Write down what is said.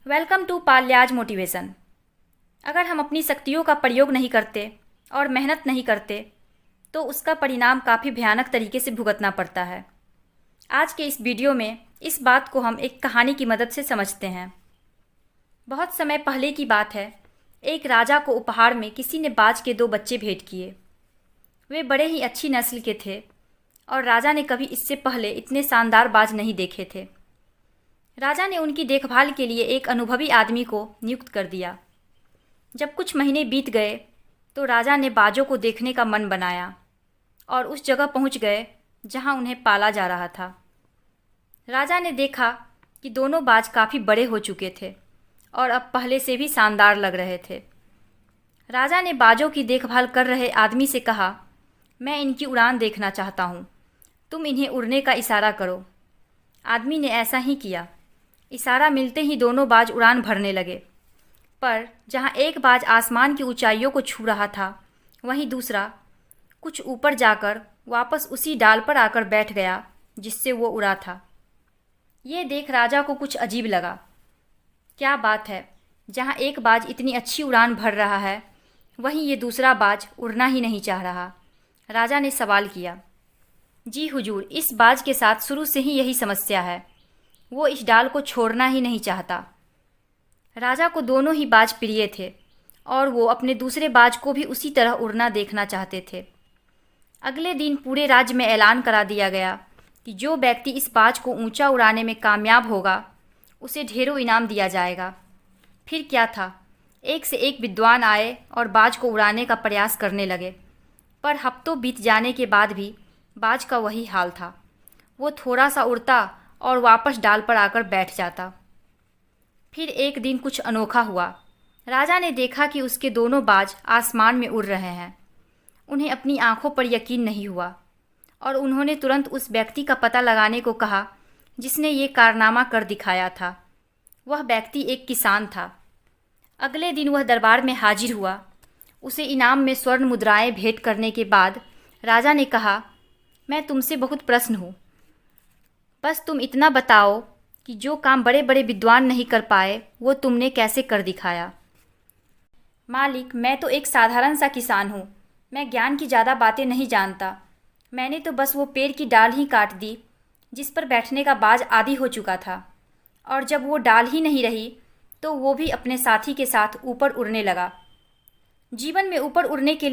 Welcome to पाल्याज motivation. अगर हम अपनी शक्तियों का प्रयोग नहीं करते और मेहनत नहीं करते तो उसका परिणाम काफ़ी भयानक तरीके से भुगतना पड़ता है। आज के इस वीडियो में इस बात को हम एक कहानी की मदद से समझते हैं। बहुत समय पहले की बात है। एक राजा को उपहार में किसी ने बाज के 2 बच्चे भेंट किए। वे बड़े ही अच्छी नस्ल के थे और राजा ने कभी इससे पहले इतने शानदार बाज नहीं देखे थे। राजा ने उनकी देखभाल के लिए एक अनुभवी आदमी को नियुक्त कर दिया। जब कुछ महीने बीत गए तो राजा ने बाजों को देखने का मन बनाया और उस जगह पहुंच गए जहां उन्हें पाला जा रहा था। राजा ने देखा कि दोनों बाज काफ़ी बड़े हो चुके थे और अब पहले से भी शानदार लग रहे थे। राजा ने बाजों की देखभाल कर रहे आदमी से कहा, मैं इनकी उड़ान देखना चाहता हूँ, तुम इन्हें उड़ने का इशारा करो। आदमी ने ऐसा ही किया। इशारा मिलते ही दोनों बाज उड़ान भरने लगे, पर जहाँ एक बाज आसमान की ऊंचाइयों को छू रहा था वहीं दूसरा कुछ ऊपर जाकर वापस उसी डाल पर आकर बैठ गया जिससे वो उड़ा था। ये देख राजा को कुछ अजीब लगा। क्या बात है, जहाँ एक बाज इतनी अच्छी उड़ान भर रहा है वहीं ये दूसरा बाज उड़ना ही नहीं चाह रहा। राजा ने सवाल किया, जी हुजूर, इस बाज के साथ शुरू से ही यही समस्या है, वो इस डाल को छोड़ना ही नहीं चाहता। राजा को दोनों ही बाज प्रिय थे और वो अपने दूसरे बाज को भी उसी तरह उड़ना देखना चाहते थे। अगले दिन पूरे राज्य में ऐलान करा दिया गया कि जो व्यक्ति इस बाज को ऊंचा उड़ाने में कामयाब होगा उसे ढेरों इनाम दिया जाएगा। फिर क्या था, एक से एक विद्वान आए और बाज को उड़ाने का प्रयास करने लगे, पर हफ्तों बीत जाने के बाद भी बाज का वही हाल था। वो थोड़ा सा उड़ता और वापस डाल पर आकर बैठ जाता। फिर एक दिन कुछ अनोखा हुआ। राजा ने देखा कि उसके दोनों बाज आसमान में उड़ रहे हैं। उन्हें अपनी आंखों पर यकीन नहीं हुआ और उन्होंने तुरंत उस व्यक्ति का पता लगाने को कहा जिसने ये कारनामा कर दिखाया था। वह व्यक्ति एक किसान था। अगले दिन वह दरबार में हाजिर हुआ। उसे इनाम में स्वर्ण मुद्राएं भेंट करने के बाद राजा ने कहा, मैं तुमसे बहुत प्रसन्न हूँ। बस तुम इतना बताओ कि जो काम बड़े बड़े विद्वान नहीं कर पाए वो तुमने कैसे कर दिखाया। मालिक, मैं तो एक साधारण सा किसान हूँ। मैं ज्ञान की ज़्यादा बातें नहीं जानता। मैंने तो बस वो पेड़ की डाल ही काट दी जिस पर बैठने का बाज आदी हो चुका था, और जब वो डाल ही नहीं रही तो वो भी अपने साथी के साथ ऊपर उड़ने लगा। जीवन में ऊपर उड़ने के